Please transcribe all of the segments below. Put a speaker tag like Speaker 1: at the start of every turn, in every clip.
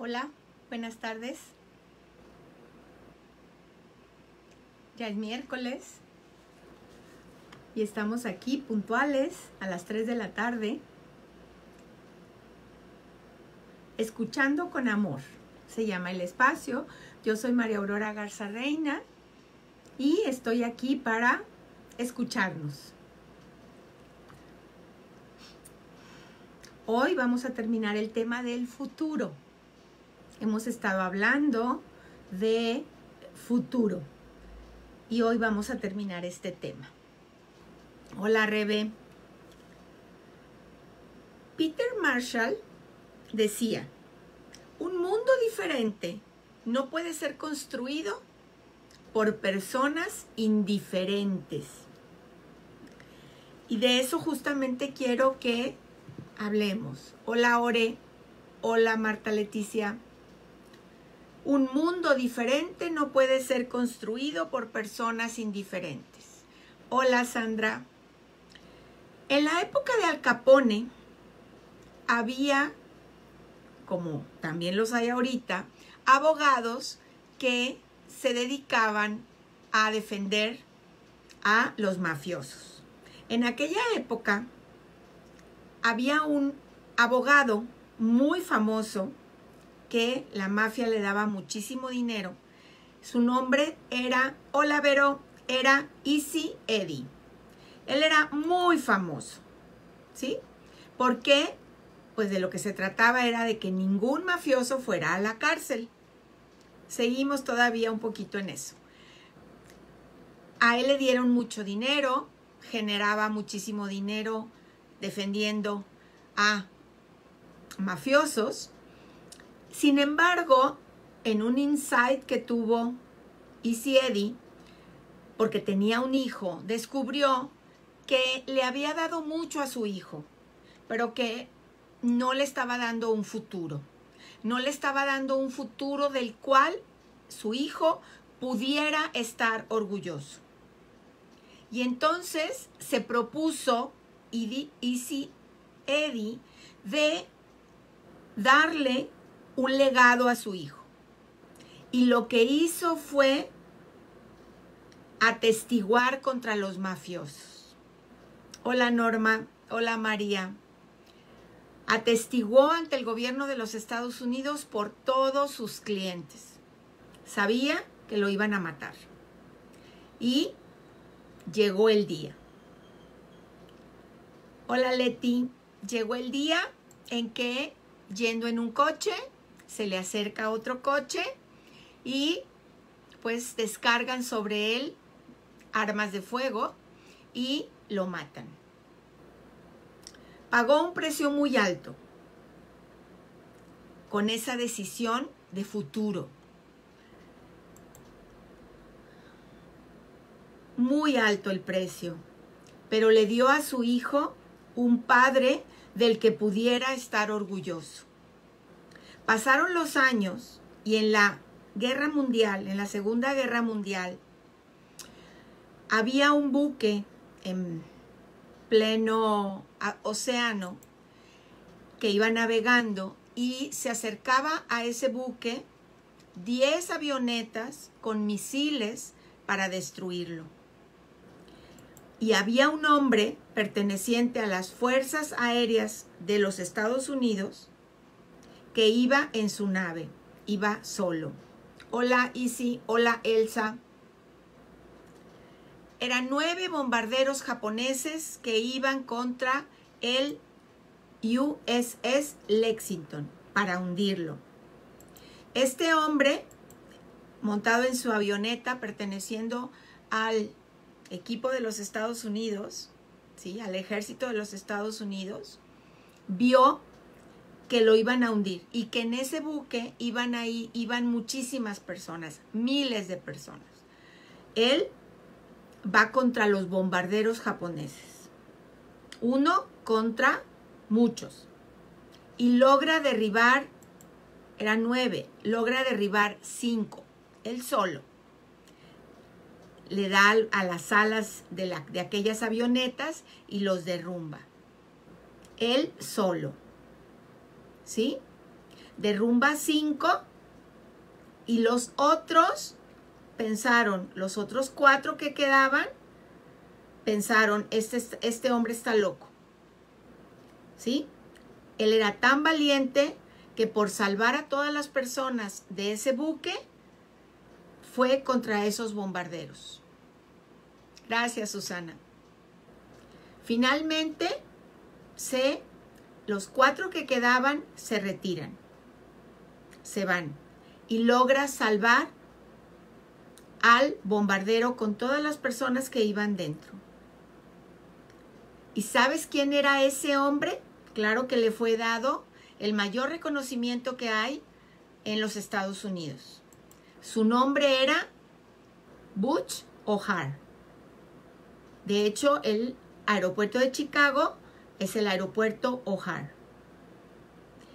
Speaker 1: Hola, buenas tardes. Ya es miércoles y estamos aquí puntuales a las 3 de la tarde, escuchando con amor. Se llama el espacio. Yo soy María Aurora Garza Reina y estoy aquí para escucharnos. Hoy vamos a terminar el tema del futuro. Hemos estado hablando de futuro y hoy vamos a terminar este tema. Hola, Rebe. Peter Marshall decía, un mundo diferente no puede ser construido por personas indiferentes. Y de eso justamente quiero que hablemos. Hola, Ore. Hola, Marta Leticia. Un mundo diferente no puede ser construido por personas indiferentes. Hola, Sandra. En la época de Al Capone había, como también los hay ahorita, abogados que se dedicaban a defender a los mafiosos. En aquella época había un abogado muy famoso que la mafia le daba muchísimo dinero. Su nombre era, hola Vero, era Easy Eddie. Él era muy famoso, ¿sí? ¿Por qué? Pues de lo que se trataba era de que ningún mafioso fuera a la cárcel. Seguimos todavía un poquito en eso. A él le dieron mucho dinero, generaba muchísimo dinero defendiendo a mafiosos. Sin embargo, en un insight que tuvo Easy Eddie, porque tenía un hijo, descubrió que le había dado mucho a su hijo, pero que no le estaba dando un futuro. No le estaba dando un futuro del cual su hijo pudiera estar orgulloso. Y entonces se propuso Easy Eddie de darle un legado a su hijo. Y lo que hizo fue atestiguar contra los mafiosos. Hola, Norma. Hola, María. Atestiguó ante el gobierno de los Estados Unidos por todos sus clientes. Sabía que lo iban a matar. Y llegó el día. Hola, Leti. Llegó el día en que, yendo en un coche, se le acerca otro coche y pues descargan sobre él armas de fuego y lo matan. Pagó un precio muy alto con esa decisión de futuro. Muy alto el precio, pero le dio a su hijo un padre del que pudiera estar orgulloso. Pasaron los años y en la Guerra Mundial, en la Segunda Guerra Mundial, había un buque en pleno océano que iba navegando y se acercaba a ese buque 10 avionetas con misiles para destruirlo. Y había un hombre perteneciente a las Fuerzas Aéreas de los Estados Unidos que iba en su nave, iba solo. Hola, Isi. Hola, Elsa. Eran 9 bombarderos japoneses que iban contra el USS Lexington para hundirlo. Este hombre, montado en su avioneta, perteneciendo al equipo de los Estados Unidos, ¿sí? Al ejército de los Estados Unidos, vio que lo iban a hundir y que en ese buque iban muchísimas personas, miles de personas. Él va contra los bombarderos japoneses, uno contra muchos, y logra derribar, eran 9, logra derribar 5, él solo. Le da a las alas de aquellas avionetas y los derrumba. Él solo. ¿Sí? derrumba 5 y los otros pensaron, los otros 4 que quedaban, pensaron, este hombre está loco. ¿Sí? Él era tan valiente que por salvar a todas las personas de ese buque, fue contra esos bombarderos. Gracias, Susana. Finalmente, los 4 que quedaban se retiran, se van y logra salvar al bombardero con todas las personas que iban dentro. ¿Y sabes quién era ese hombre? Claro que le fue dado el mayor reconocimiento que hay en los Estados Unidos. Su nombre era Butch O'Hare. De hecho, el aeropuerto de Chicago es el aeropuerto O'Hare.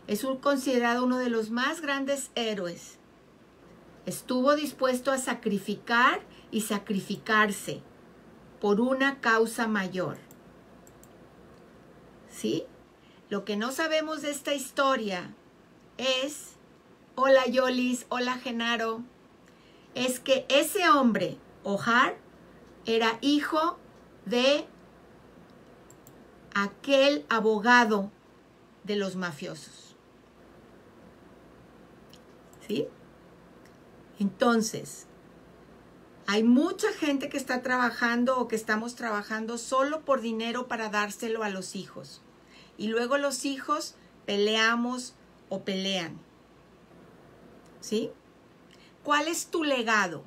Speaker 1: Es considerado uno de los más grandes héroes. Estuvo dispuesto a sacrificar y sacrificarse por una causa mayor. ¿Sí? Lo que no sabemos de esta historia es, hola Yolis, hola Genaro, es que ese hombre, O'Hare, era hijo de aquel abogado de los mafiosos. ¿Sí? Entonces, hay mucha gente que está trabajando o que estamos trabajando solo por dinero para dárselo a los hijos. Y luego los hijos peleamos o pelean. ¿Sí? ¿Cuál es tu legado?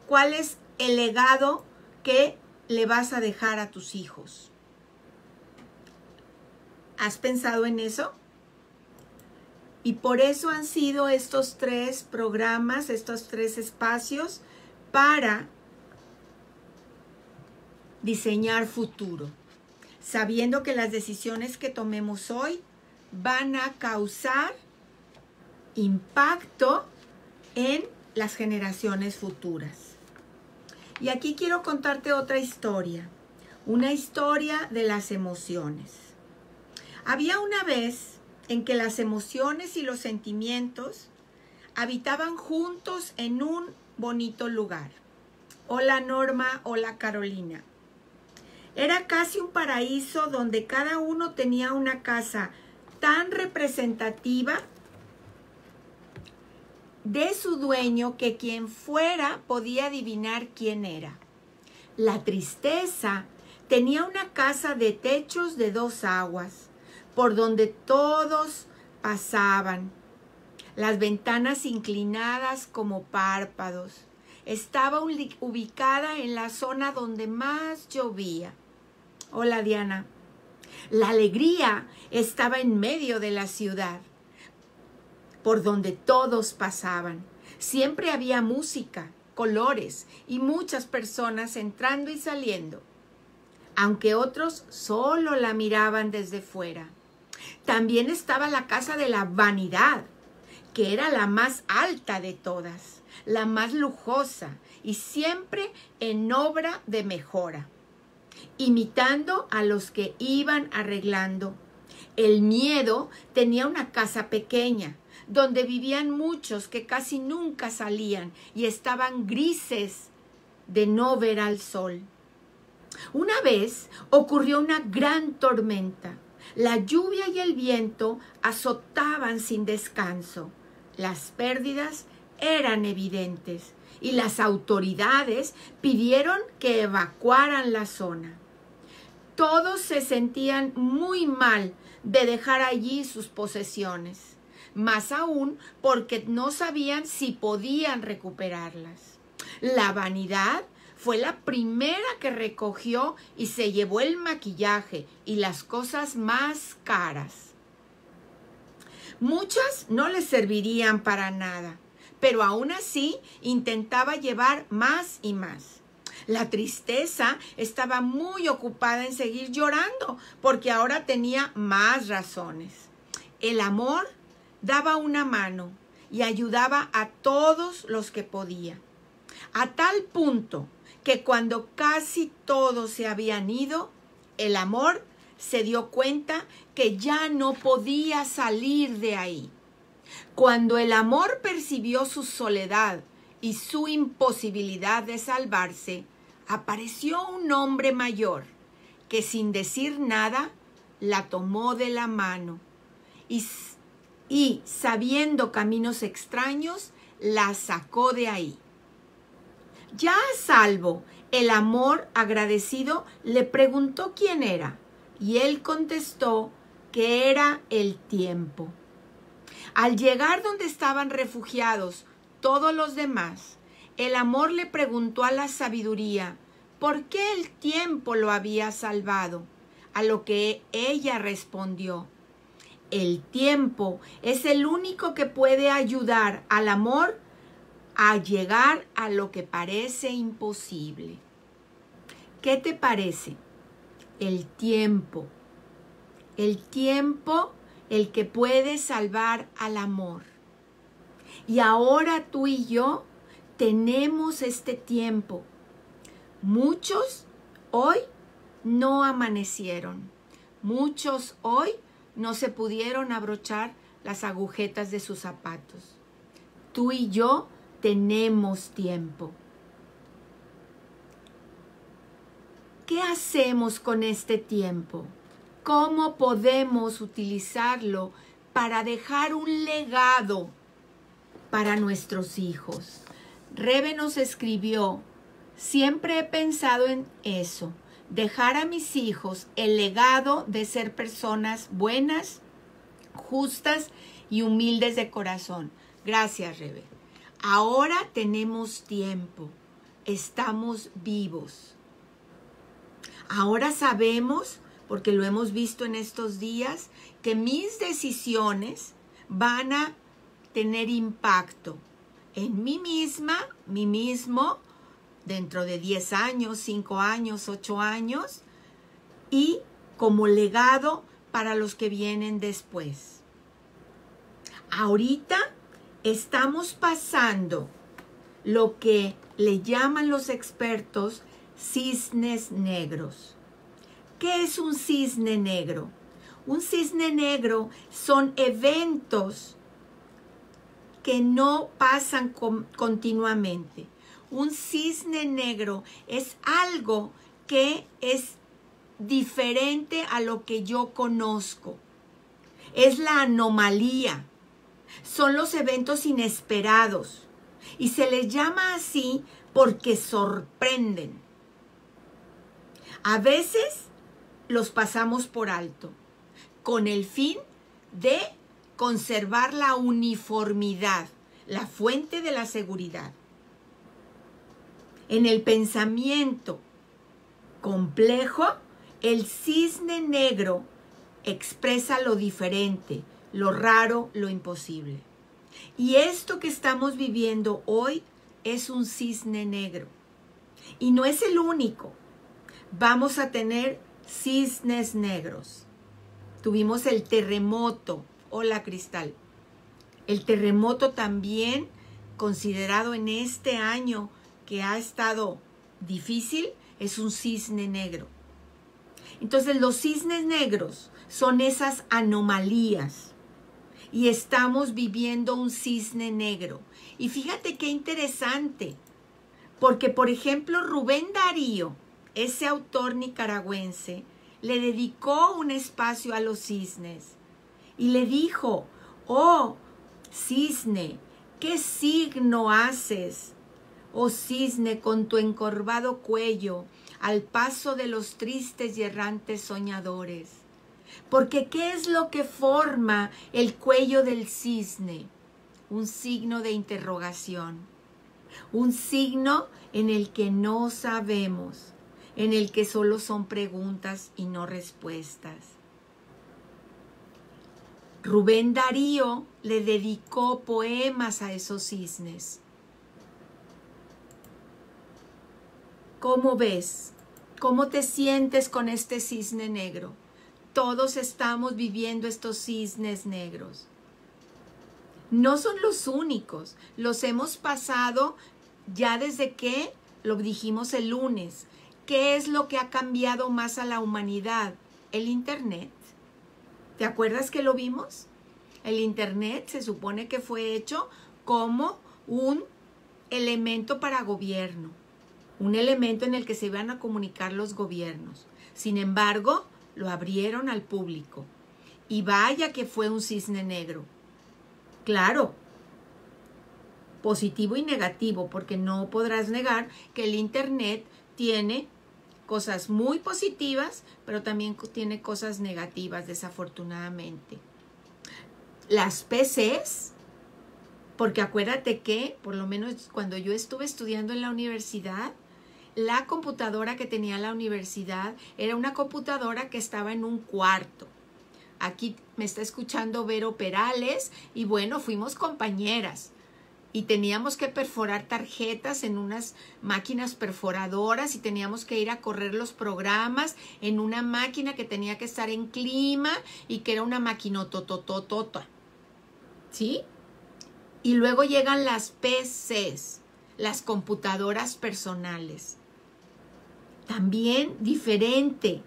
Speaker 1: ¿Cuál es el legado que le vas a dejar a tus hijos? ¿Has pensado en eso? Y por eso han sido estos 3 programas, estos 3 espacios para diseñar futuro, sabiendo que las decisiones que tomemos hoy van a causar impacto en las generaciones futuras. Y aquí quiero contarte otra historia, una historia de las emociones. Había una vez en que las emociones y los sentimientos habitaban juntos en un bonito lugar. Hola Norma, hola Carolina. Era casi un paraíso donde cada uno tenía una casa tan representativa de su dueño que quien fuera podía adivinar quién era. La tristeza tenía una casa de techos de 2 aguas, por donde todos pasaban, las ventanas inclinadas como párpados. Estaba ubicada en la zona donde más llovía. Hola Diana. La alegría estaba en medio de la ciudad, por donde todos pasaban. Siempre había música, colores y muchas personas entrando y saliendo, aunque otros solo la miraban desde fuera. También estaba la casa de la vanidad, que era la más alta de todas, la más lujosa y siempre en obra de mejora, imitando a los que iban arreglando. El miedo tenía una casa pequeña, donde vivían muchos que casi nunca salían y estaban grises de no ver al sol. Una vez ocurrió una gran tormenta. La lluvia y el viento azotaban sin descanso. Las pérdidas eran evidentes y las autoridades pidieron que evacuaran la zona. Todos se sentían muy mal de dejar allí sus posesiones, más aún porque no sabían si podían recuperarlas. La vanidad fue la primera que recogió y se llevó el maquillaje y las cosas más caras. Muchas no les servirían para nada, pero aún así intentaba llevar más y más. La tristeza estaba muy ocupada en seguir llorando porque ahora tenía más razones. El amor daba una mano y ayudaba a todos los que podía, a tal punto que cuando casi todos se habían ido, el amor se dio cuenta que ya no podía salir de ahí. Cuando el amor percibió su soledad y su imposibilidad de salvarse, apareció un hombre mayor que sin decir nada la tomó de la mano y sabiendo caminos extraños, la sacó de ahí. Ya a salvo, el amor agradecido le preguntó quién era, y él contestó que era el tiempo. Al llegar donde estaban refugiados todos los demás, el amor le preguntó a la sabiduría por qué el tiempo lo había salvado, a lo que ella respondió: el tiempo es el único que puede ayudar al amor a llegar a lo que parece imposible. ¿Qué te parece? El tiempo, el que puede salvar al amor. Y ahora tú y yo tenemos este tiempo. Muchos hoy no amanecieron. Muchos hoy no se pudieron abrochar las agujetas de sus zapatos. Tú y yo tenemos tiempo. ¿Qué hacemos con este tiempo? ¿Cómo podemos utilizarlo para dejar un legado para nuestros hijos? Rebe nos escribió: siempre he pensado en eso, dejar a mis hijos el legado de ser personas buenas, justas y humildes de corazón. Gracias, Rebe. Ahora tenemos tiempo, estamos vivos. Ahora sabemos, porque lo hemos visto en estos días, que mis decisiones van a tener impacto en mí misma, mí mismo, dentro de 10 años, 5 años, 8 años, y como legado para los que vienen después. Ahorita estamos pasando lo que le llaman los expertos cisnes negros. ¿Qué es un cisne negro? Un cisne negro son eventos que no pasan continuamente. Un cisne negro es algo que es diferente a lo que yo conozco. Es la anomalía. Son los eventos inesperados. Y se les llama así porque sorprenden. A veces los pasamos por alto, con el fin de conservar la uniformidad, la fuente de la seguridad. En el pensamiento complejo, el cisne negro expresa lo diferente, lo raro, lo imposible. Y esto que estamos viviendo hoy es un cisne negro. Y no es el único. Vamos a tener cisnes negros. Tuvimos el terremoto. Hola, Cristal. El terremoto también, considerado en este año que ha estado difícil, es un cisne negro. Entonces, los cisnes negros son esas anomalías. Y estamos viviendo un cisne negro. Y fíjate qué interesante. Porque, por ejemplo, Rubén Darío, ese autor nicaragüense, le dedicó un espacio a los cisnes. Y le dijo: oh, cisne, ¿qué signo haces? Oh, cisne, con tu encorvado cuello, al paso de los tristes y errantes soñadores. Porque ¿qué es lo que forma el cuello del cisne? Un signo de interrogación. Un signo en el que no sabemos, en el que solo son preguntas y no respuestas. Rubén Darío le dedicó poemas a esos cisnes. ¿Cómo ves? ¿Cómo te sientes con este cisne negro? Todos estamos viviendo estos cisnes negros. No son los únicos. Los hemos pasado ya desde que lo dijimos el lunes. ¿Qué es lo que ha cambiado más a la humanidad? El Internet. ¿Te acuerdas que lo vimos? El Internet se supone que fue hecho como un elemento para gobierno, un elemento en el que se iban a comunicar los gobiernos. Sin embargo, lo abrieron al público. Y vaya que fue un cisne negro. Claro, positivo y negativo, porque no podrás negar que el Internet tiene cosas muy positivas, pero también tiene cosas negativas, desafortunadamente. Las PCs, porque acuérdate que, por lo menos cuando yo estuve estudiando en la universidad, la computadora que tenía la universidad era una computadora que estaba en un cuarto. Aquí me está escuchando Vero Perales y bueno, fuimos compañeras y teníamos que perforar tarjetas en unas máquinas perforadoras y teníamos que ir a correr los programas en una máquina que tenía que estar en clima y que era una maquinotototota, ¿sí? Y luego llegan las PCs, las computadoras personales. También diferente,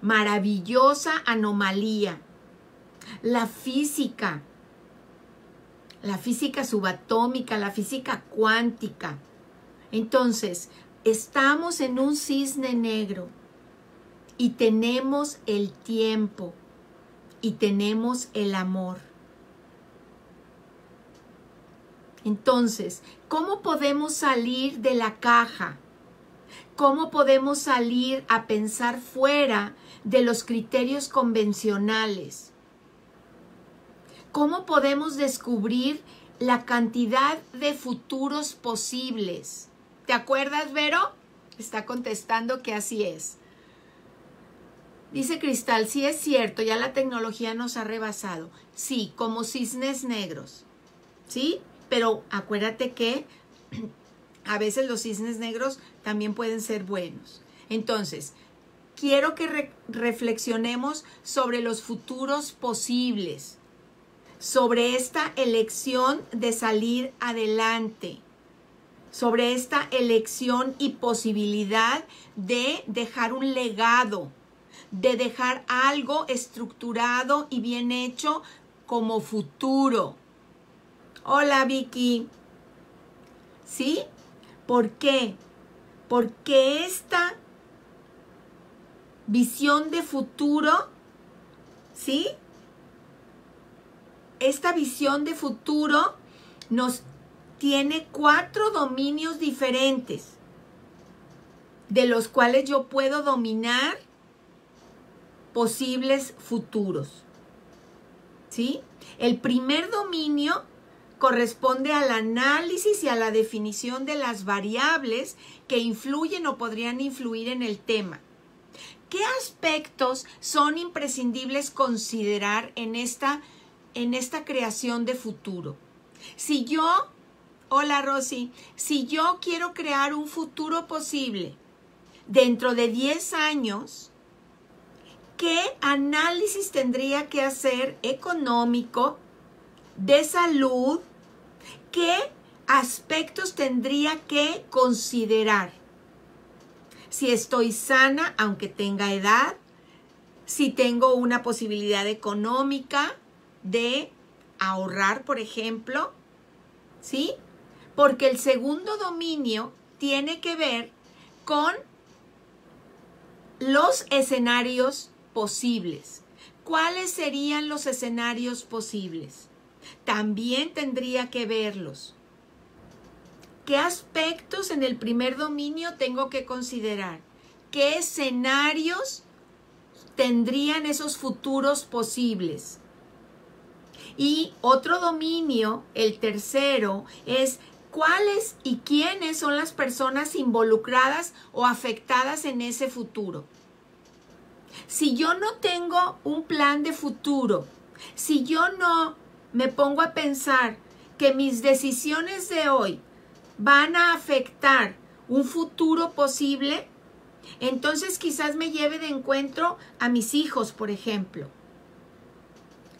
Speaker 1: maravillosa anomalía. La física subatómica, la física cuántica. Entonces, estamos en un cisne negro y tenemos el tiempo y tenemos el amor. Entonces, ¿cómo podemos salir de la caja? ¿Cómo podemos salir a pensar fuera de los criterios convencionales? ¿Cómo podemos descubrir la cantidad de futuros posibles? ¿Te acuerdas, Vero? Está contestando que así es. Dice Cristal, sí es cierto, ya la tecnología nos ha rebasado. Sí, como cisnes negros. ¿Sí? Pero acuérdate que a veces los cisnes negros también pueden ser buenos. Entonces, quiero que reflexionemos sobre los futuros posibles, sobre esta elección de salir adelante, sobre esta elección y posibilidad de dejar un legado, de dejar algo estructurado y bien hecho como futuro. Hola, Vicky. ¿Sí? ¿Por qué? Porque esta visión de futuro, ¿sí? Esta visión de futuro nos tiene 4 dominios diferentes, de los cuales yo puedo dominar posibles futuros, ¿sí? El primer dominio corresponde al análisis y a la definición de las variables que influyen o podrían influir en el tema. ¿Qué aspectos son imprescindibles considerar en esta creación de futuro? Si yo, hola Rosy, si yo quiero crear un futuro posible dentro de 10 años, ¿qué análisis tendría que hacer económico, de salud? ¿Qué aspectos tendría que considerar? Si estoy sana, aunque tenga edad, si tengo una posibilidad económica de ahorrar, por ejemplo, ¿sí? Porque el segundo dominio tiene que ver con los escenarios posibles. ¿Cuáles serían los escenarios posibles? También tendría que verlos. ¿Qué aspectos en el primer dominio tengo que considerar? ¿Qué escenarios tendrían esos futuros posibles? Y otro dominio, el tercero, es cuáles y quiénes son las personas involucradas o afectadas en ese futuro. Si yo no tengo un plan de futuro, si yo no me pongo a pensar que mis decisiones de hoy van a afectar un futuro posible, entonces quizás me lleve de encuentro a mis hijos, por ejemplo,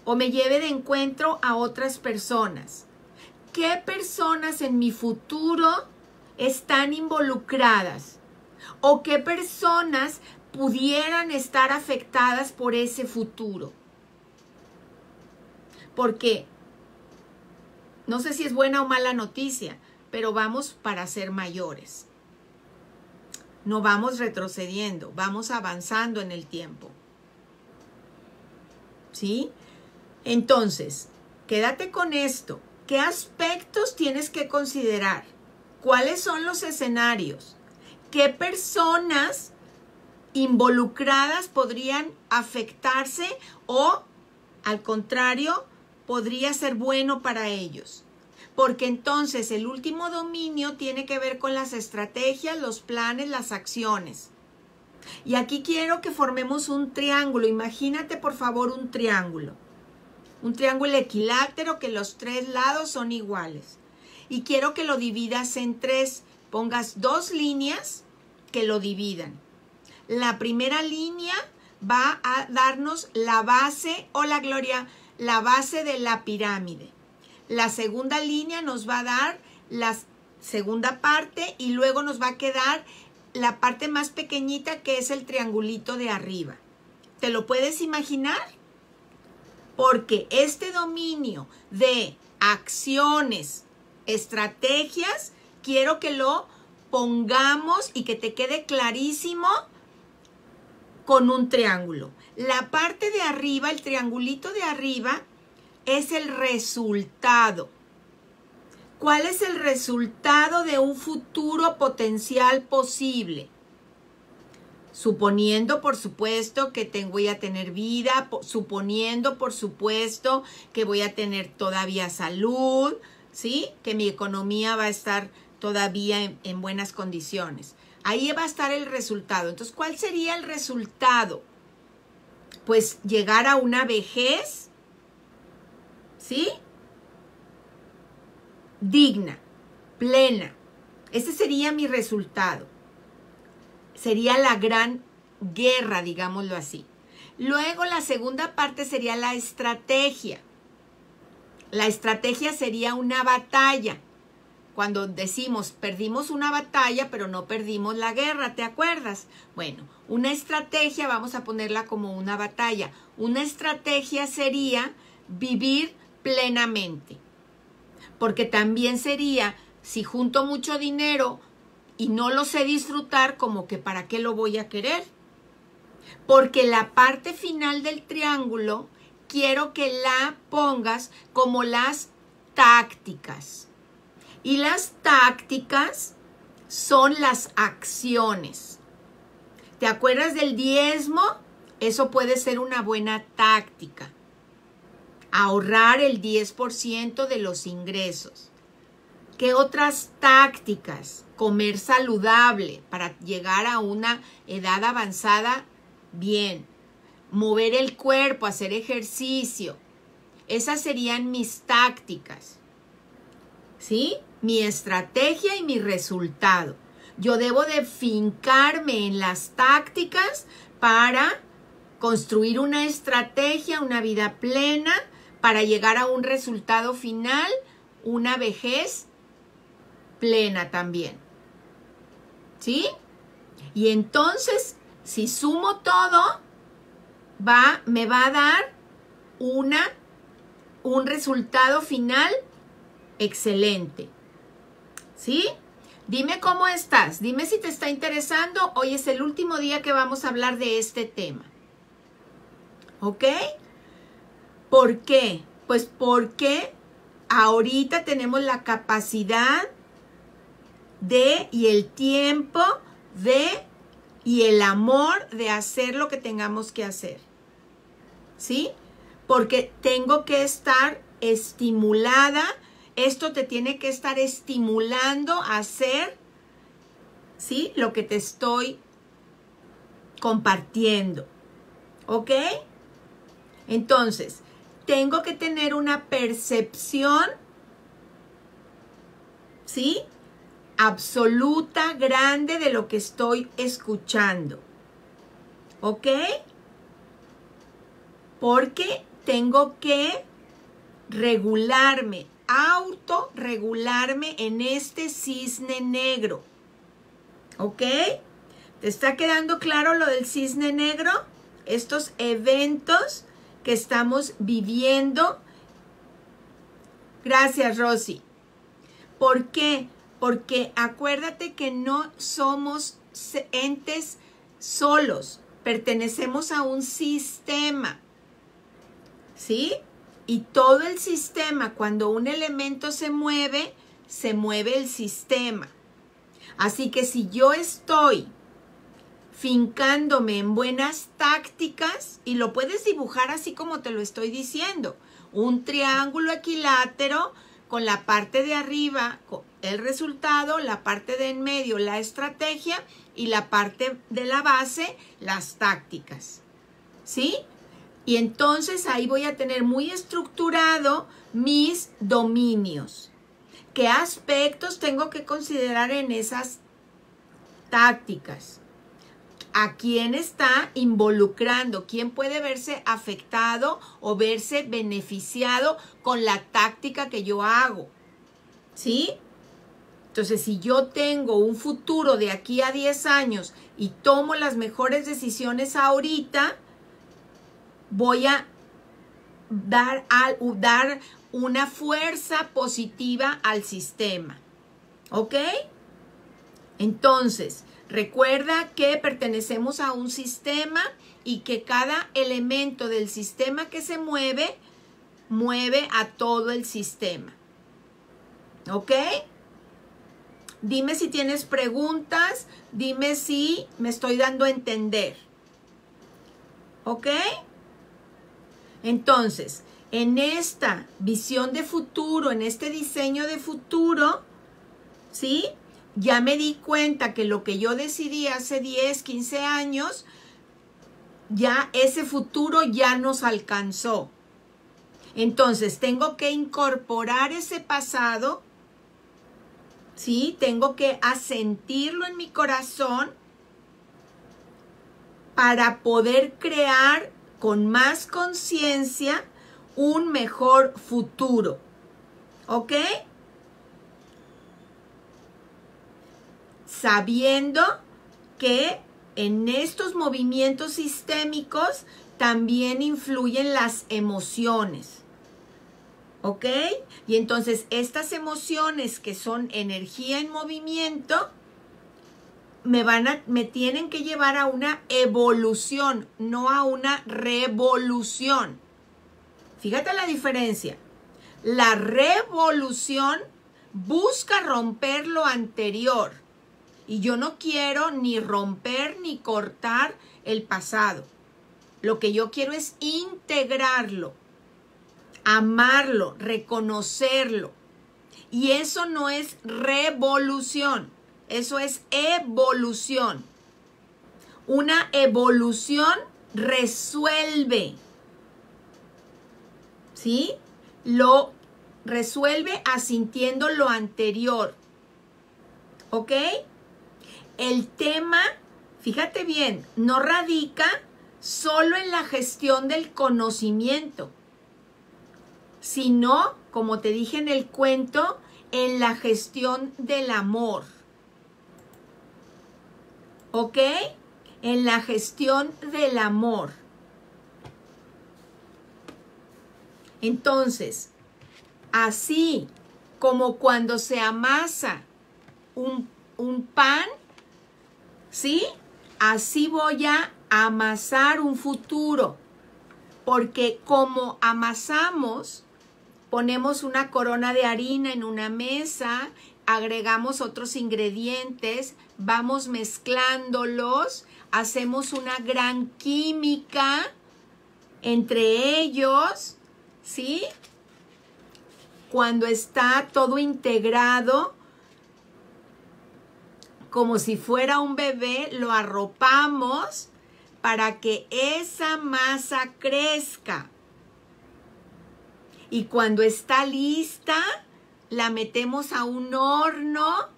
Speaker 1: o me lleve de encuentro a otras personas. ¿Qué personas en mi futuro están involucradas? ¿O qué personas pudieran estar afectadas por ese futuro? Porque no sé si es buena o mala noticia, pero vamos para ser mayores. No vamos retrocediendo, vamos avanzando en el tiempo. ¿Sí? Entonces, quédate con esto. ¿Qué aspectos tienes que considerar? ¿Cuáles son los escenarios? ¿Qué personas involucradas podrían afectarse o, al contrario, podría ser bueno para ellos? Porque entonces el último dominio tiene que ver con las estrategias, los planes, las acciones. Y aquí quiero que formemos un triángulo. Imagínate, por favor, un triángulo. Un triángulo equilátero que los tres lados son iguales. Y quiero que lo dividas en tres. Pongas dos líneas que lo dividan. La primera línea va a darnos la base, hola Gloria, la base de la pirámide. La segunda línea nos va a dar la segunda parte y luego nos va a quedar la parte más pequeñita que es el triangulito de arriba. ¿Te lo puedes imaginar? Porque este dominio de acciones, estrategias, quiero que lo pongamos y que te quede clarísimo con un triángulo. La parte de arriba, el triangulito de arriba, es el resultado. ¿Cuál es el resultado de un futuro potencial posible? Suponiendo, por supuesto, que voy a tener vida, suponiendo, por supuesto, que voy a tener todavía salud, ¿sí? Que mi economía va a estar todavía en buenas condiciones. Ahí va a estar el resultado. Entonces, ¿cuál sería el resultado? Pues llegar a una vejez, ¿sí? Digna, plena. Ese sería mi resultado. Sería la gran guerra, digámoslo así. Luego la segunda parte sería la estrategia. La estrategia sería una batalla. Cuando decimos perdimos una batalla, pero no perdimos la guerra, ¿te acuerdas? Bueno, una estrategia vamos a ponerla como una batalla. Una estrategia sería vivir plenamente. Porque también sería, si junto mucho dinero y no lo sé disfrutar, como que ¿para qué lo voy a querer? Porque la parte final del triángulo quiero que la pongas como las tácticas. Y las tácticas son las acciones. ¿Te acuerdas del diezmo? Eso puede ser una buena táctica. Ahorrar el 10% de los ingresos. ¿Qué otras tácticas? Comer saludable para llegar a una edad avanzada bien. Mover el cuerpo, hacer ejercicio. Esas serían mis tácticas. ¿Sí? Mi estrategia y mi resultado. Yo debo de fincarme en las tácticas para construir una estrategia, una vida plena, para llegar a un resultado final, una vejez plena también. ¿Sí? Y entonces, si sumo todo, me va a dar un resultado final excelente. ¿Sí? Dime cómo estás. Dime si te está interesando. Hoy es el último día que vamos a hablar de este tema. ¿Ok? ¿Por qué? Pues porque ahorita tenemos la capacidad y el tiempo y el amor de hacer lo que tengamos que hacer. ¿Sí? Porque tengo que estar estimulada. Esto te tiene que estar estimulando a hacer, ¿sí? Lo que te estoy compartiendo. ¿Ok? Entonces, tengo que tener una percepción, ¿sí? Absoluta, grande de lo que estoy escuchando. ¿Ok? Porque tengo que regularme, autorregularme en este cisne negro. ¿Ok? ¿Te está quedando claro lo del cisne negro? Estos eventos que estamos viviendo Gracias, Rosy. ¿Por qué? Porque acuérdate que no somos entes solos, pertenecemos a un sistema, ¿sí? Y todo el sistema, cuando un elemento se mueve el sistema. Así que si yo estoy fincándome en buenas tácticas, y lo puedes dibujar así como te lo estoy diciendo, un triángulo equilátero con la parte de arriba el resultado, la parte de en medio la estrategia y la parte de la base las tácticas, ¿sí? Y entonces ahí voy a tener muy estructurado mis dominios. ¿Qué aspectos tengo que considerar en esas tácticas? ¿A quién está involucrando? ¿Quién puede verse afectado o verse beneficiado con la táctica que yo hago? ¿Sí? Entonces, si yo tengo un futuro de aquí a 10 años y tomo las mejores decisiones ahorita, voy a dar una fuerza positiva al sistema. ¿Ok? Entonces, recuerda que pertenecemos a un sistema y que cada elemento del sistema que se mueve, mueve a todo el sistema. ¿Ok? Dime si tienes preguntas, dime si me estoy dando a entender. ¿Ok? Entonces, en esta visión de futuro, en este diseño de futuro, ¿sí? Ya me di cuenta que lo que yo decidí hace 10, 15 años, ya ese futuro ya nos alcanzó. Entonces, tengo que incorporar ese pasado, ¿sí? Tengo que asentirlo en mi corazón para poder crear con más conciencia un mejor futuro. ¿Ok? Sabiendo que en estos movimientos sistémicos también influyen las emociones. ¿Ok? Y entonces estas emociones que son energía en movimiento me tienen que llevar a una evolución, no a una revolución. Fíjate la diferencia. La revolución busca romper lo anterior. Y yo no quiero ni romper ni cortar el pasado. Lo que yo quiero es integrarlo, amarlo, reconocerlo. Y eso no es revolución, eso es evolución. Una evolución resuelve, ¿sí? Lo resuelve asintiendo lo anterior. ¿Ok? El tema, fíjate bien, no radica solo en la gestión del conocimiento, sino, como te dije en el cuento, en la gestión del amor. ¿Ok? En la gestión del amor. Entonces, así como cuando se amasa un pan, ¿sí? Así voy a amasar un futuro, porque como amasamos, ponemos una corona de harina en una mesa, agregamos otros ingredientes, vamos mezclándolos, hacemos una gran química entre ellos, ¿sí? Cuando está todo integrado, como si fuera un bebé, lo arropamos para que esa masa crezca. Y cuando está lista, la metemos a un horno.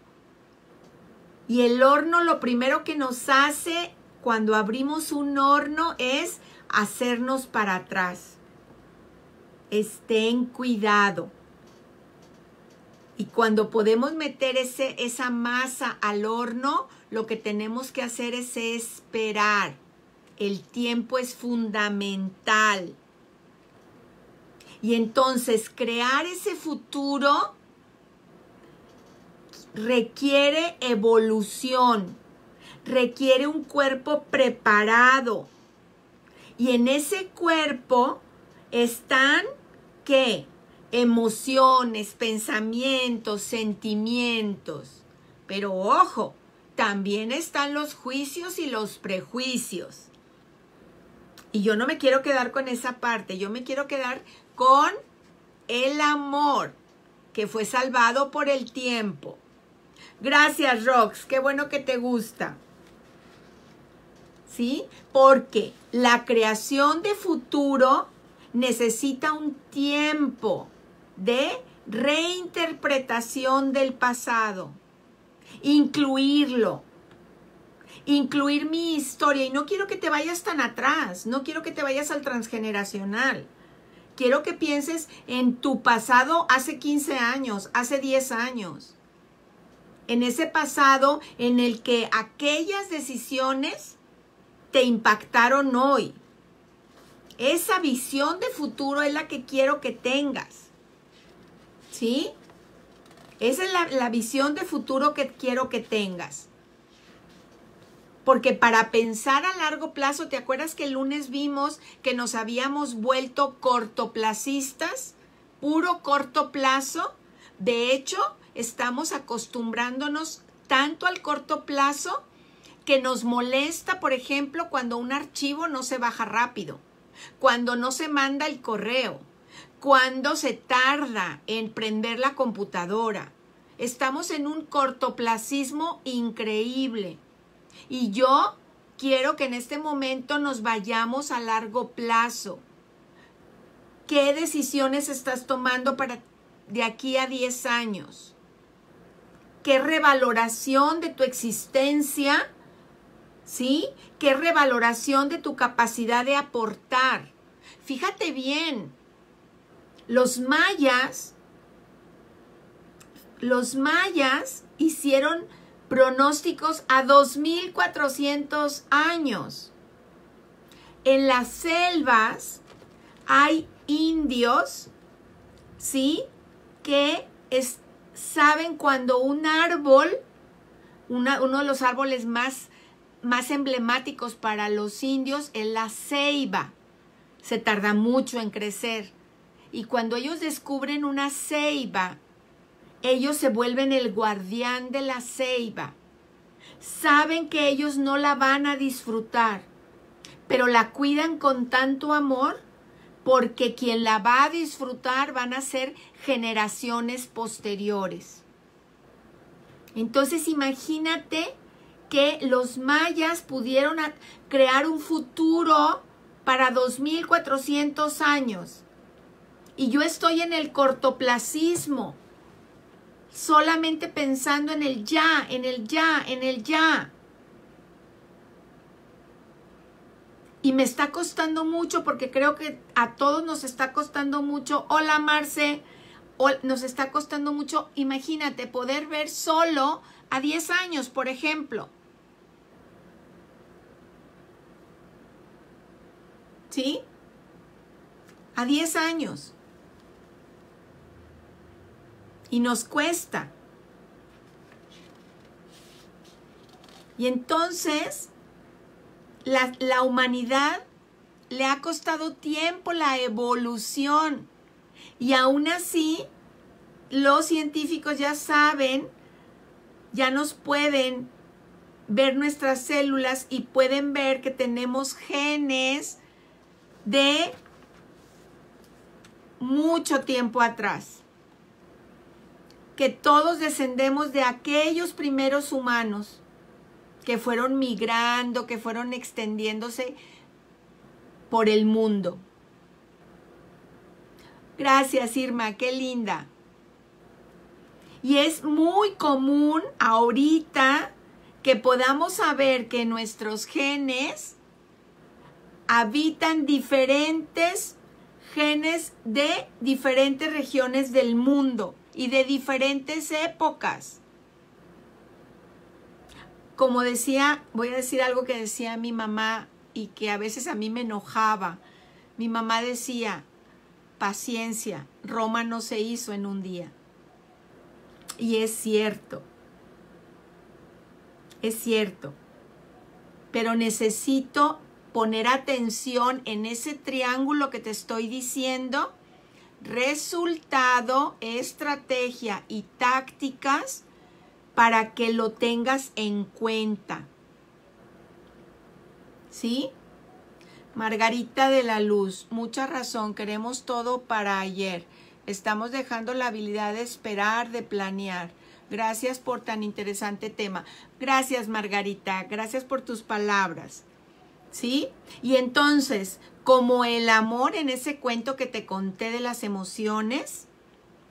Speaker 1: Y el horno, lo primero que nos hace cuando abrimos un horno es hacernos para atrás. Ten cuidado. Y cuando podemos meter esa masa al horno, lo que tenemos que hacer es esperar. El tiempo es fundamental. Y entonces crear ese futuro requiere evolución, requiere un cuerpo preparado. Y en ese cuerpo están, ¿qué? Emociones, pensamientos, sentimientos. Pero ojo, también están los juicios y los prejuicios. Y yo no me quiero quedar con esa parte, yo me quiero quedar con el amor que fue salvado por el tiempo. Gracias, Rox, qué bueno que te gusta. ¿Sí? Porque la creación de futuro necesita un tiempo de reinterpretación del pasado. Incluirlo. Incluir mi historia. Y no quiero que te vayas tan atrás. No quiero que te vayas al transgeneracional. Quiero que pienses en tu pasado hace 15 años, hace 10 años. En ese pasado en el que aquellas decisiones te impactaron hoy. Esa visión de futuro es la que quiero que tengas. ¿Sí? Esa es la visión de futuro que quiero que tengas. Porque para pensar a largo plazo, ¿te acuerdas que el lunes vimos que nos habíamos vuelto cortoplacistas? Puro corto plazo. De hecho, estamos acostumbrándonos tanto al corto plazo que nos molesta, por ejemplo, cuando un archivo no se baja rápido, cuando no se manda el correo, cuando se tarda en prender la computadora. Estamos en un cortoplacismo increíble. Y yo quiero que en este momento nos vayamos a largo plazo. ¿Qué decisiones estás tomando para de aquí a 10 años? ¿Qué revaloración de tu existencia? ¿Sí? ¿Qué revaloración de tu capacidad de aportar? Fíjate bien, los mayas hicieron pronósticos a 2400 años. En las selvas hay indios, ¿sí? Que saben cuando un árbol, uno de los árboles más emblemáticos para los indios es la ceiba. Se tarda mucho en crecer. Y cuando ellos descubren una ceiba, ellos se vuelven el guardián de la ceiba. Saben que ellos no la van a disfrutar, pero la cuidan con tanto amor porque quien la va a disfrutar van a ser generaciones posteriores. Entonces imagínate que los mayas pudieron crear un futuro para 2400 años. Y yo estoy en el cortoplacismo, solamente pensando en el ya, en el ya, en el ya. Y me está costando mucho porque creo que a todos nos está costando mucho. Hola, Marce. Nos está costando mucho, imagínate, poder ver solo a 10 años, por ejemplo. ¿Sí? A 10 años. Y nos cuesta. Y entonces, la humanidad le ha costado tiempo la evolución. Y aún así, los científicos ya saben, ya nos pueden ver nuestras células y pueden ver que tenemos genes de mucho tiempo atrás. Que todos descendemos de aquellos primeros humanos que fueron migrando, que fueron extendiéndose por el mundo. Gracias, Irma, qué linda. Y es muy común ahorita que podamos saber que nuestros genes habitan diferentes genes de diferentes regiones del mundo y de diferentes épocas. Como decía, voy a decir algo que decía mi mamá y que a veces a mí me enojaba. Mi mamá decía, paciencia. Roma no se hizo en un día. Y es cierto. Es cierto. Pero necesito poner atención en ese triángulo que te estoy diciendo. Resultado, estrategia y tácticas para que lo tengas en cuenta. ¿Sí? Margarita de la Luz, mucha razón, queremos todo para ayer. Estamos dejando la habilidad de esperar, de planear. Gracias por tan interesante tema. Gracias, Margarita, gracias por tus palabras. ¿Sí? Y entonces, como el amor en ese cuento que te conté de las emociones,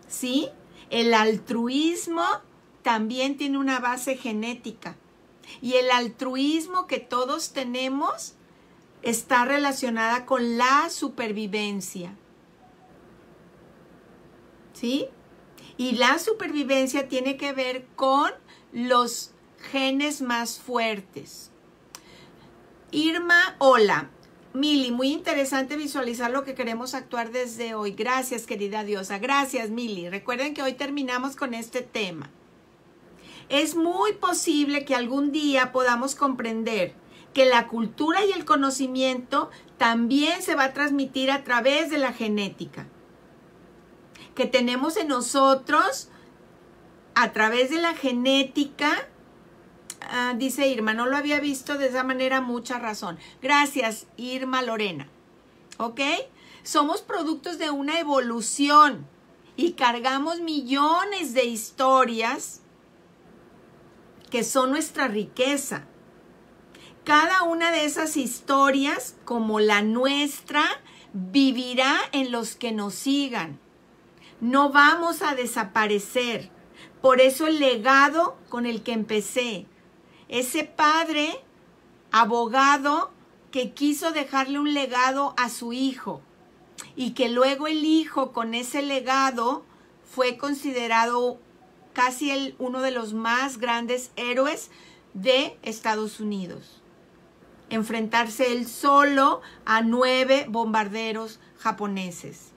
Speaker 1: ¿sí? El altruismo también tiene una base genética. Y el altruismo que todos tenemos está relacionada con la supervivencia. ¿Sí? Y la supervivencia tiene que ver con los genes más fuertes. Irma, hola. Mili, muy interesante visualizar lo que queremos actuar desde hoy. Gracias, querida diosa. Gracias, Mili. Recuerden que hoy terminamos con este tema. Es muy posible que algún día podamos comprender que la cultura y el conocimiento también se va a transmitir a través de la genética. Que tenemos en nosotros, a través de la genética, dice Irma, no lo había visto de esa manera, mucha razón. Gracias, Irma Lorena. ¿Ok? Somos productos de una evolución y cargamos millones de historias que son nuestra riqueza. Cada una de esas historias, como la nuestra, vivirá en los que nos sigan. No vamos a desaparecer. Por eso el legado con el que empecé. Ese padre, abogado, que quiso dejarle un legado a su hijo. Y que luego el hijo con ese legado fue considerado casi uno de los más grandes héroes de Estados Unidos. Enfrentarse él solo a 9 bombarderos japoneses.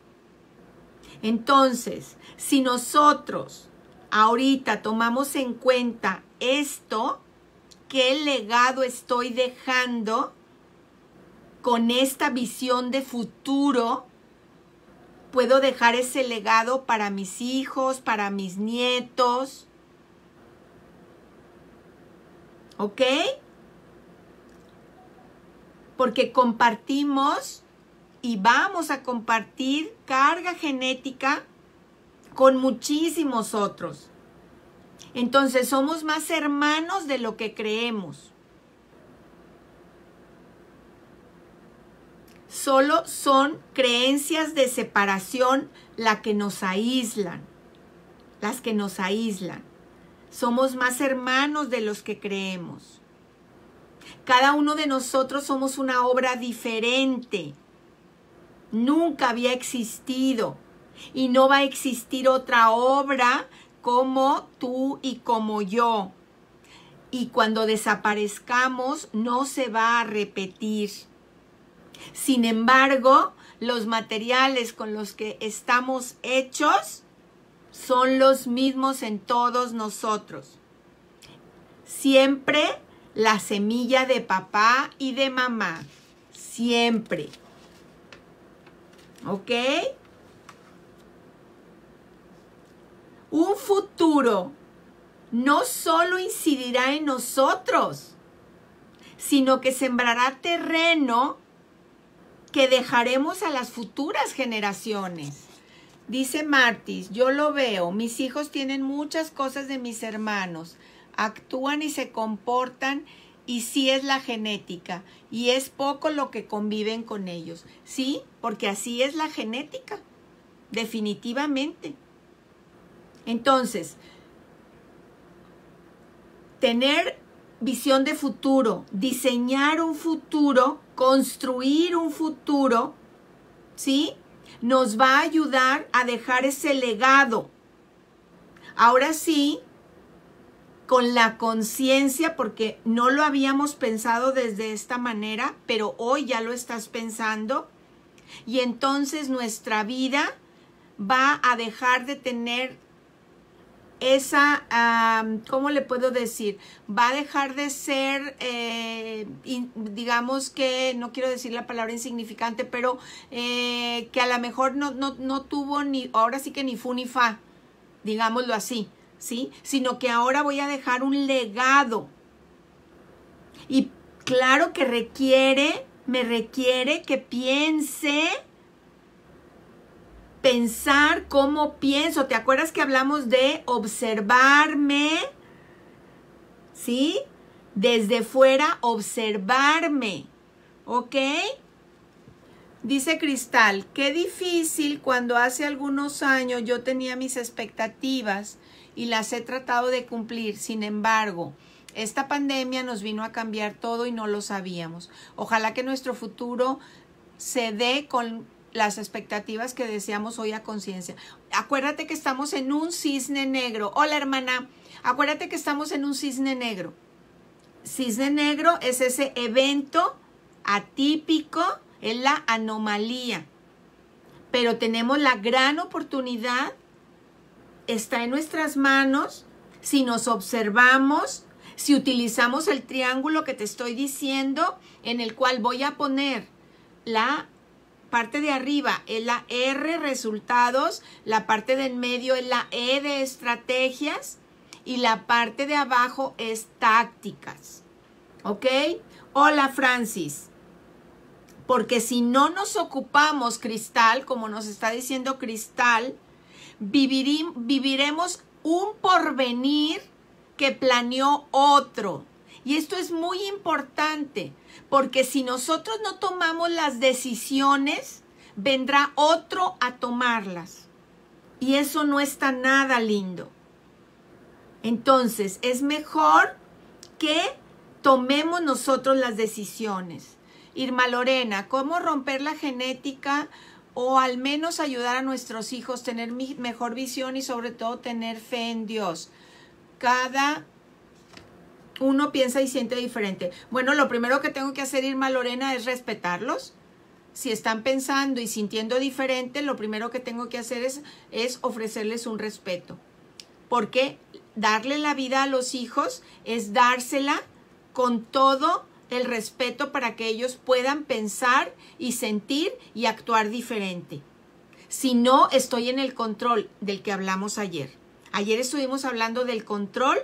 Speaker 1: Entonces, si nosotros ahorita tomamos en cuenta esto, ¿qué legado estoy dejando con esta visión de futuro? Puedo dejar ese legado para mis hijos, para mis nietos. ¿Ok? Porque compartimos y vamos a compartir carga genética con muchísimos otros. Entonces somos más hermanos de lo que creemos. Solo son creencias de separación las que nos aíslan. Somos más hermanos de los que creemos. Cada uno de nosotros somos una obra diferente. Nunca había existido y no va a existir otra obra como tú y como yo. Y cuando desaparezcamos no se va a repetir. Sin embargo, los materiales con los que estamos hechos son los mismos en todos nosotros. Siempre la semilla de papá y de mamá. Siempre. ¿Ok? Un futuro no solo incidirá en nosotros, sino que sembrará terreno que dejaremos a las futuras generaciones. Dice Martis, yo lo veo, mis hijos tienen muchas cosas de mis hermanos, actúan y se comportan y sí es la genética y es poco lo que conviven con ellos. Sí, porque así es la genética, definitivamente. Entonces, tener visión de futuro, diseñar un futuro, construir un futuro, ¿sí? Nos va a ayudar a dejar ese legado. Ahora sí, con la conciencia, porque no lo habíamos pensado desde esta manera, pero hoy ya lo estás pensando, Y entonces nuestra vida va a dejar de tener esa, ¿cómo le puedo decir? Va a dejar de ser, digamos que, no quiero decir la palabra insignificante, pero que a lo mejor no tuvo ni, ahora sí que ni fu ni fa, digámoslo así, ¿sí? Sino que ahora voy a dejar un legado. Y claro que me requiere que pensar cómo pienso. ¿Te acuerdas que hablamos de observarme? ¿Sí? Desde fuera, observarme. ¿Ok? Dice Cristal, qué difícil cuando hace algunos años yo tenía mis expectativas y las he tratado de cumplir. Sin embargo, esta pandemia nos vino a cambiar todo y no lo sabíamos. Ojalá que nuestro futuro se dé con las expectativas que deseamos hoy a conciencia. Acuérdate que estamos en un cisne negro. Hola, hermana. Acuérdate que estamos en un cisne negro. Cisne negro es ese evento atípico, es la anomalía. Pero tenemos la gran oportunidad, está en nuestras manos, si nos observamos, si utilizamos el triángulo que te estoy diciendo, en el cual voy a poner la parte de arriba es la R, resultados, la parte de en medio es la E de estrategias y la parte de abajo es tácticas. ¿Ok? Hola, Francis. Porque si no nos ocupamos, Cristal, como nos está diciendo Cristal, viviremos un porvenir que planeó otro. Y esto es muy importante, porque si nosotros no tomamos las decisiones, vendrá otro a tomarlas. Y eso no está nada lindo. Entonces, es mejor que tomemos nosotros las decisiones. Irma Lorena, ¿cómo romper la genética o al menos ayudar a nuestros hijos a tener mejor visión y sobre todo tener fe en Dios? Cada uno piensa y siente diferente. Bueno, lo primero que tengo que hacer, Irma Lorena, es respetarlos. Si están pensando y sintiendo diferente, lo primero que tengo que hacer es ofrecerles un respeto. Porque darle la vida a los hijos es dársela con todo el respeto para que ellos puedan pensar y sentir y actuar diferente. Si no, estoy en el control del que hablamos ayer. Ayer estuvimos hablando del control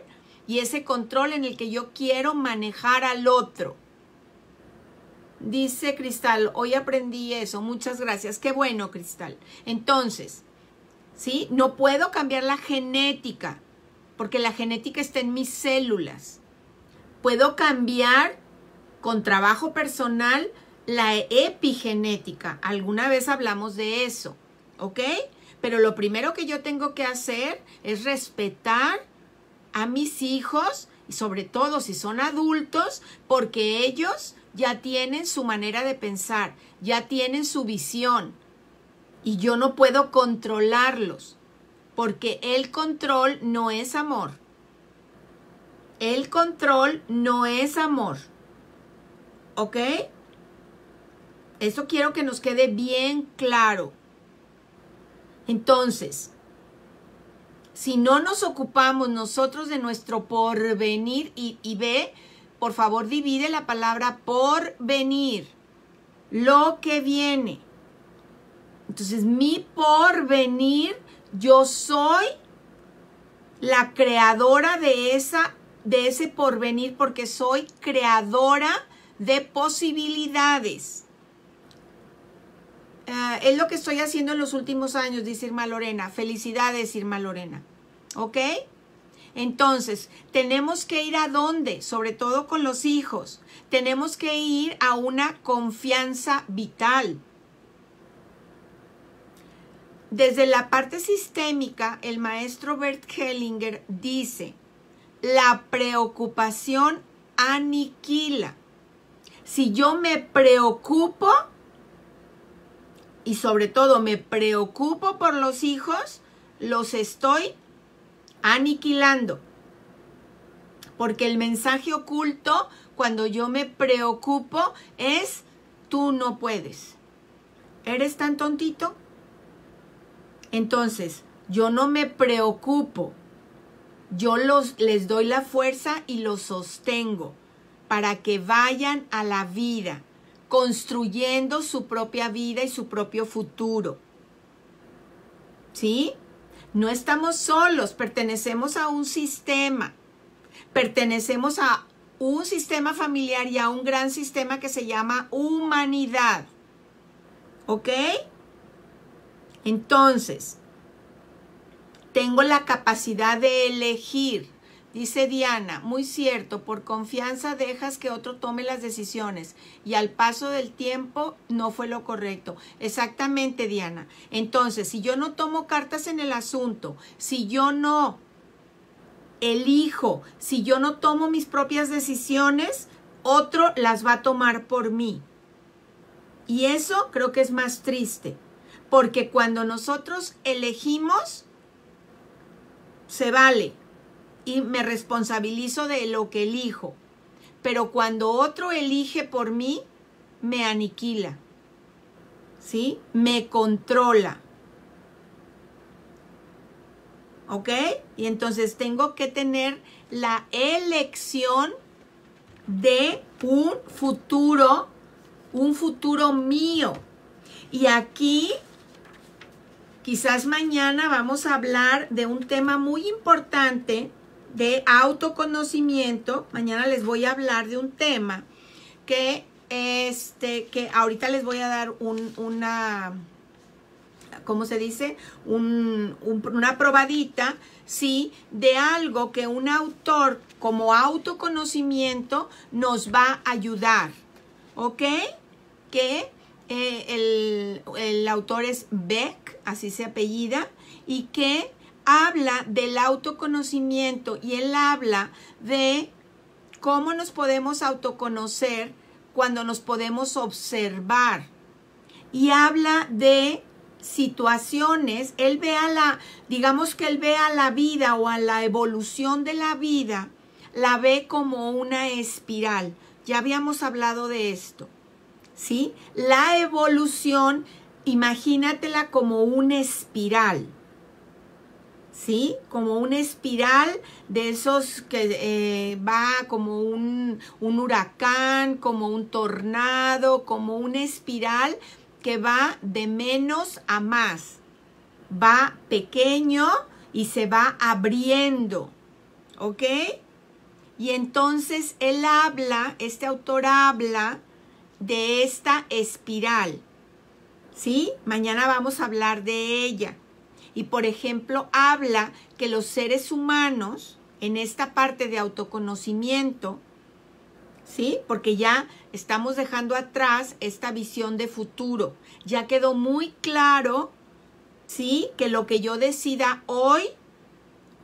Speaker 1: y ese control en el que yo quiero manejar al otro. Dice Cristal, hoy aprendí eso, muchas gracias. Qué bueno, Cristal. Entonces, ¿sí? No puedo cambiar la genética, porque la genética está en mis células. Puedo cambiar con trabajo personal la epigenética. Alguna vez hablamos de eso, ¿ok? Pero lo primero que yo tengo que hacer es respetar a mis hijos, y sobre todo si son adultos, porque ellos ya tienen su manera de pensar, ya tienen su visión, y yo no puedo controlarlos, porque el control no es amor. El control no es amor. ¿Ok? Eso quiero que nos quede bien claro. Entonces, si no nos ocupamos nosotros de nuestro porvenir, y ve, por favor divide la palabra porvenir, lo que viene. Entonces, mi porvenir, yo soy la creadora de ese porvenir, porque soy creadora de posibilidades. Es lo que estoy haciendo en los últimos años, dice Irma Lorena. Felicidades, Irma Lorena. ¿Ok? Entonces, tenemos que ir a dónde, sobre todo con los hijos. Tenemos que ir a una confianza vital. Desde la parte sistémica, el maestro Bert Hellinger dice, la preocupación aniquila. Si yo me preocupo, y sobre todo me preocupo por los hijos, los estoy aniquilando. Porque el mensaje oculto, cuando yo me preocupo, es tú no puedes. ¿Eres tan tontito? Entonces, yo no me preocupo. Yo les doy la fuerza y los sostengo para que vayan a la vida, construyendo su propia vida y su propio futuro. ¿Sí? No estamos solos, pertenecemos a un sistema. Pertenecemos a un sistema familiar y a un gran sistema que se llama humanidad. ¿Ok? Entonces, tengo la capacidad de elegir. Dice Diana, muy cierto, por confianza dejas que otro tome las decisiones y al paso del tiempo no fue lo correcto. Exactamente, Diana. Entonces, si yo no tomo cartas en el asunto, si yo no elijo, si yo no tomo mis propias decisiones, otro las va a tomar por mí. Y eso creo que es más triste, porque cuando nosotros elegimos, se vale y me responsabilizo de lo que elijo. Pero cuando otro elige por mí, me aniquila, ¿sí? Me controla. ¿Ok? Y entonces tengo que tener la elección de un futuro mío. Y aquí, quizás mañana vamos a hablar de un tema muy importante de autoconocimiento. Mañana les voy a hablar de un tema que ahorita les voy a dar una, ¿cómo se dice? Una probadita, ¿sí? De algo que un autor como autoconocimiento nos va a ayudar, ¿ok? Que el autor es Beck, así se apellida, y que habla del autoconocimiento y él habla de cómo nos podemos autoconocer cuando nos podemos observar. Y habla de situaciones, digamos que él ve a la vida o a la evolución de la vida, la ve como una espiral. Ya habíamos hablado de esto, ¿sí? La evolución, imagínatela como una espiral, ¿sí? Como una espiral de esos que va como un huracán, como un tornado, como una espiral que va de menos a más. Va pequeño y se va abriendo, ¿ok? Y entonces este autor habla de esta espiral, ¿sí? Mañana vamos a hablar de ella. Y por ejemplo, habla que los seres humanos, en esta parte de autoconocimiento, ¿sí? Porque ya estamos dejando atrás esta visión de futuro. Ya quedó muy claro, ¿sí? Que lo que yo decida hoy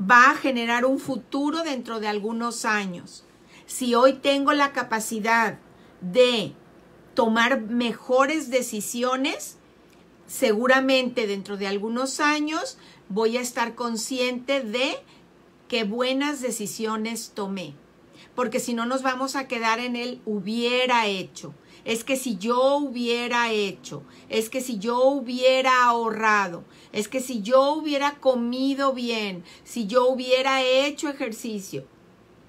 Speaker 1: va a generar un futuro dentro de algunos años. Si hoy tengo la capacidad de tomar mejores decisiones, seguramente dentro de algunos años voy a estar consciente de qué buenas decisiones tomé. Porque si no nos vamos a quedar en el hubiera hecho. Es que si yo hubiera hecho, es que si yo hubiera ahorrado, es que si yo hubiera comido bien, si yo hubiera hecho ejercicio.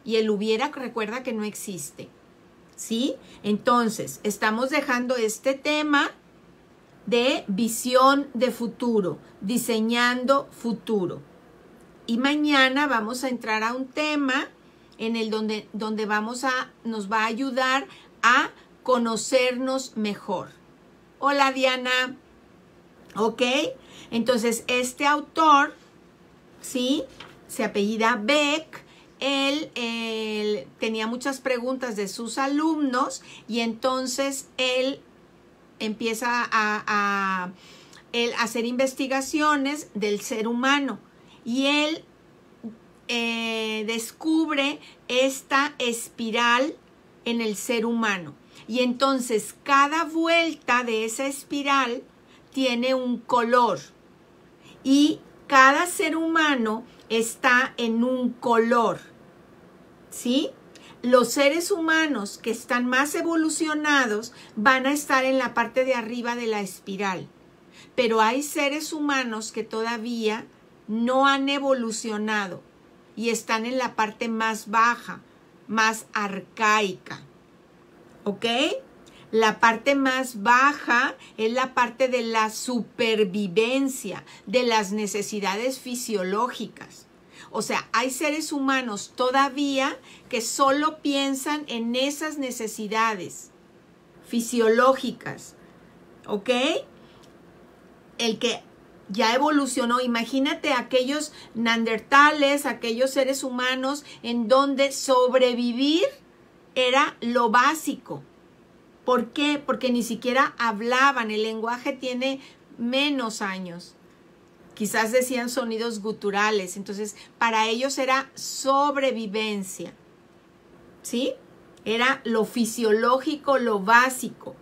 Speaker 1: Y el hubiera, recuerda que no existe, ¿sí? Entonces, estamos dejando este tema de visión de futuro, diseñando futuro. Y mañana vamos a entrar a un tema en el donde nos va a ayudar a conocernos mejor. Hola, Diana. ¿Ok? Entonces, este autor, ¿sí? Se apellida Beck. Él tenía muchas preguntas de sus alumnos y entonces él empieza a hacer investigaciones del ser humano y él descubre esta espiral en el ser humano. Y entonces cada vuelta de esa espiral tiene un color. Y cada ser humano está en un color, ¿sí? Los seres humanos que están más evolucionados van a estar en la parte de arriba de la espiral. Pero hay seres humanos que todavía no han evolucionado y están en la parte más baja, más arcaica. ¿Ok? La parte más baja es la parte de la supervivencia, de las necesidades fisiológicas. O sea, hay seres humanos todavía que solo piensan en esas necesidades fisiológicas. ¿Ok? El que ya evolucionó, imagínate aquellos neandertales, aquellos seres humanos en donde sobrevivir era lo básico. ¿Por qué? Porque ni siquiera hablaban, el lenguaje tiene menos años. Quizás decían sonidos guturales, entonces para ellos era sobrevivencia, ¿sí? Era lo fisiológico, lo básico.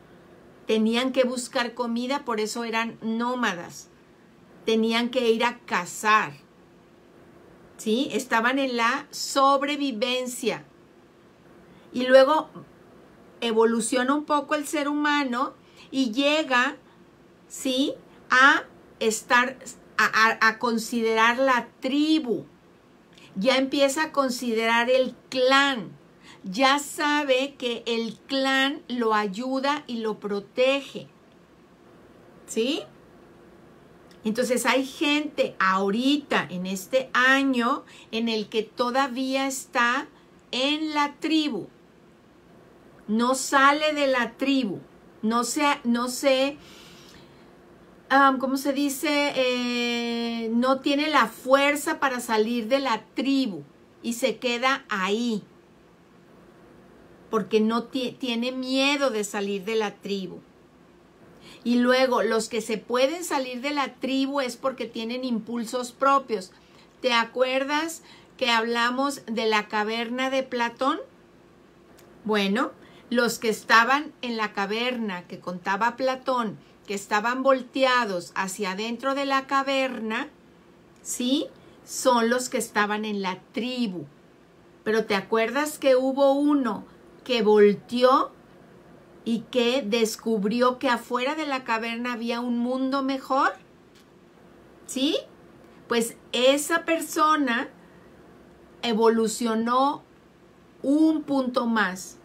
Speaker 1: Tenían que buscar comida, por eso eran nómadas. Tenían que ir a cazar, ¿sí? Estaban en la sobrevivencia. Y luego evoluciona un poco el ser humano y llega, ¿sí?, a estar, a considerar la tribu. Ya empieza a considerar el clan. Ya sabe que el clan lo ayuda y lo protege, ¿sí? Entonces hay gente ahorita en este año en el que todavía está en la tribu. No sale de la tribu. ¿Cómo se dice? No tiene la fuerza para salir de la tribu y se queda ahí. Porque no tiene miedo de salir de la tribu. Y luego, los que se pueden salir de la tribu es porque tienen impulsos propios. ¿Te acuerdas que hablamos de la caverna de Platón? Bueno, los que estaban en la caverna que contaba Platón, que estaban volteados hacia adentro de la caverna, ¿sí?, son los que estaban en la tribu. Pero ¿te acuerdas que hubo uno que volteó y que descubrió que afuera de la caverna había un mundo mejor? ¿Sí? Pues esa persona evolucionó un punto más.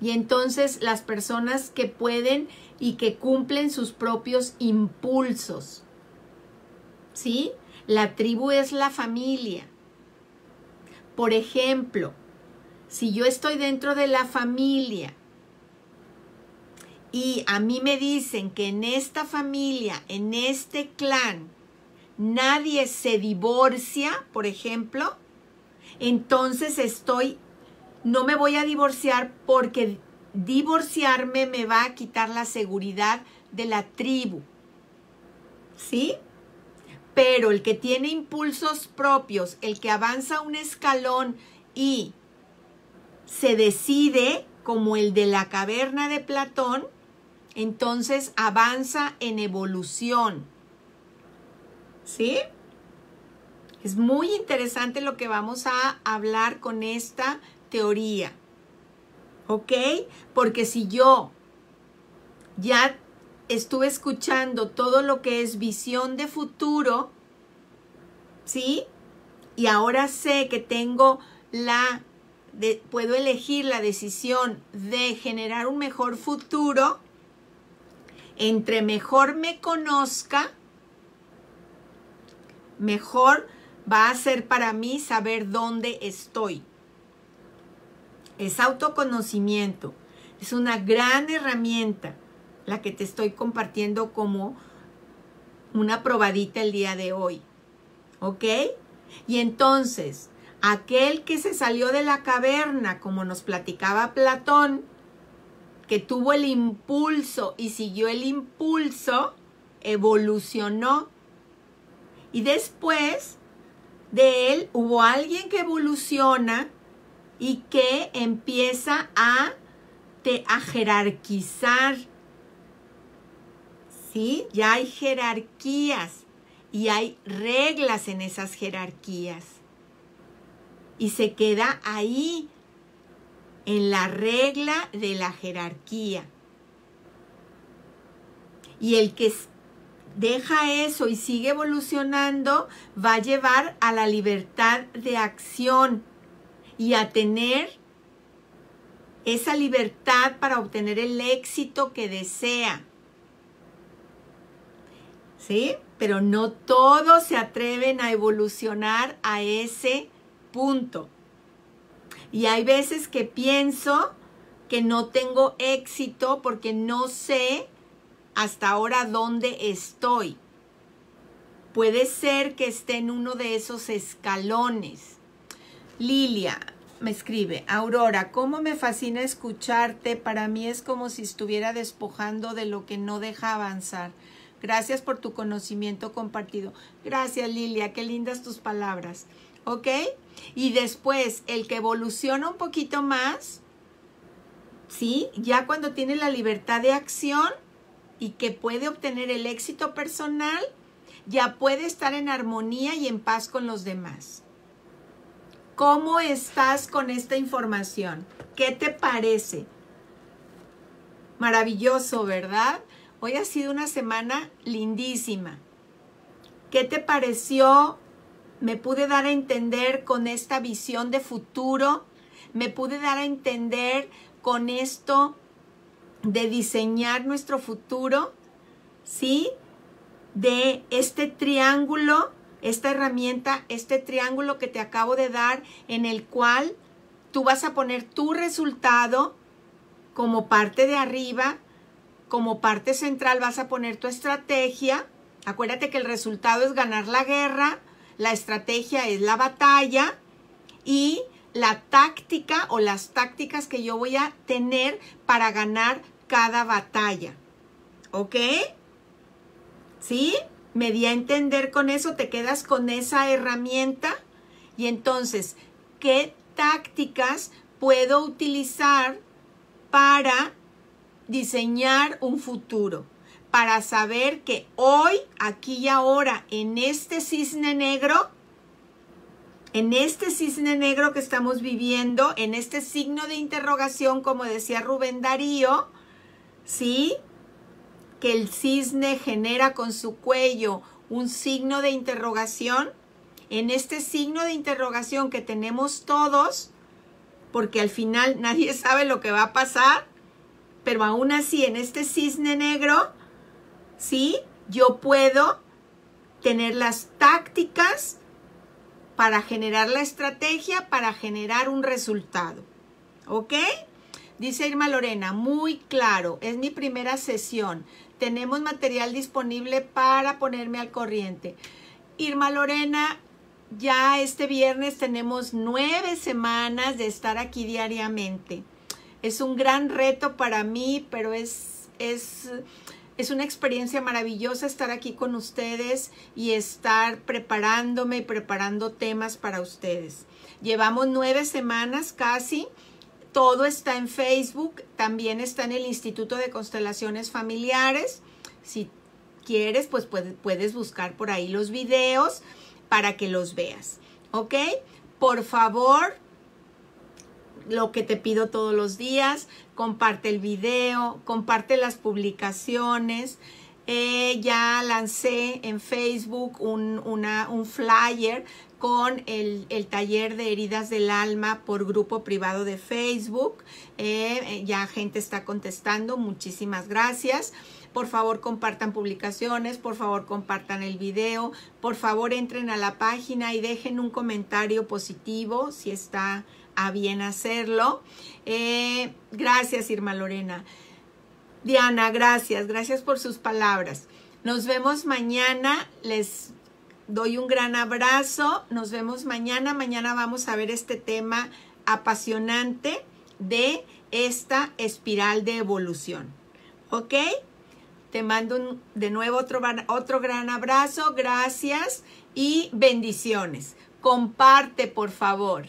Speaker 1: Y entonces las personas que pueden y que cumplen sus propios impulsos, ¿sí? La tribu es la familia. Por ejemplo, si yo estoy dentro de la familia y a mí me dicen que en esta familia, en este clan, nadie se divorcia, por ejemplo, entonces no me voy a divorciar porque divorciarme me va a quitar la seguridad de la tribu, ¿sí? Pero el que tiene impulsos propios, el que avanza un escalón y se decide, como el de la caverna de Platón, entonces avanza en evolución, ¿sí? Es muy interesante lo que vamos a hablar con esta teoría, ¿ok? Porque si yo ya estuve escuchando todo lo que es visión de futuro, ¿sí? Y ahora sé que tengo puedo elegir la decisión de generar un mejor futuro. Entre mejor me conozca, mejor va a ser para mí saber dónde estoy. Es autoconocimiento. Es una gran herramienta la que te estoy compartiendo como una probadita el día de hoy. ¿Ok? Y entonces, aquel que se salió de la caverna, como nos platicaba Platón, que tuvo el impulso y siguió el impulso, evolucionó. Y después de él hubo alguien que evoluciona y que empieza a jerarquizar. ¿Sí? Ya hay jerarquías y hay reglas en esas jerarquías. Y se queda ahí en la regla de la jerarquía. Y el que deja eso y sigue evolucionando va a llevar a la libertad de acción y a tener esa libertad para obtener el éxito que desea. ¿Sí? Pero no todos se atreven a evolucionar a ese punto. Y hay veces que pienso que no tengo éxito porque no sé hasta ahora dónde estoy. Puede ser que esté en uno de esos escalones. Lilia me escribe: Aurora, cómo me fascina escucharte. Para mí es como si estuviera despojando de lo que no deja avanzar. Gracias por tu conocimiento compartido. Gracias, Lilia, qué lindas tus palabras. ¿Ok? Y después, el que evoluciona un poquito más, ¿sí? Ya cuando tiene la libertad de acción y que puede obtener el éxito personal, ya puede estar en armonía y en paz con los demás. ¿Cómo estás con esta información? ¿Qué te parece? Maravilloso, ¿verdad? Hoy ha sido una semana lindísima. ¿Qué te pareció? Me pude dar a entender con esta visión de futuro. Me pude dar a entender con esto de diseñar nuestro futuro, ¿sí? De este triángulo, esta herramienta, este triángulo que te acabo de dar, en el cual tú vas a poner tu resultado como parte de arriba, como parte central vas a poner tu estrategia. Acuérdate que el resultado es ganar la guerra, la estrategia es la batalla y la táctica o las tácticas que yo voy a tener para ganar cada batalla. ¿Ok? ¿Sí? Me di a entender con eso, te quedas con esa herramienta y entonces, ¿qué tácticas puedo utilizar para diseñar un futuro? Para saber que hoy, aquí y ahora, en este cisne negro que estamos viviendo, en este signo de interrogación, como decía Rubén Darío, ¿sí? Que el cisne genera con su cuello un signo de interrogación. En este signo de interrogación que tenemos todos, porque al final nadie sabe lo que va a pasar, pero aún así en este cisne negro, ¿sí? Yo puedo tener las tácticas para generar la estrategia, para generar un resultado. ¿Ok? Dice Irma Lorena, muy claro, es mi primera sesión. Tenemos material disponible para ponerme al corriente. Irma Lorena, ya este viernes tenemos 9 semanas de estar aquí diariamente. Es un gran reto para mí, pero es una experiencia maravillosa estar aquí con ustedes y estar preparándome y preparando temas para ustedes. Llevamos 9 semanas casi. Todo está en Facebook, también está en el Instituto de Constelaciones Familiares. Si quieres, pues puedes buscar por ahí los videos para que los veas. ¿Ok? Por favor, lo que te pido todos los días, comparte el video, comparte las publicaciones. Ya lancé en Facebook un flyer con el taller de heridas del alma por grupo privado de Facebook. Ya gente está contestando, muchísimas gracias. Por favor, compartan publicaciones, por favor, compartan el video, por favor, entren a la página y dejen un comentario positivo si está a bien hacerlo. Gracias, Irma Lorena. Diana, gracias por sus palabras. Nos vemos mañana, les doy un gran abrazo, nos vemos mañana. Mañana vamos a ver este tema apasionante de esta espiral de evolución. ¿Ok? Te mando de nuevo otro gran abrazo, gracias y bendiciones. Comparte, por favor.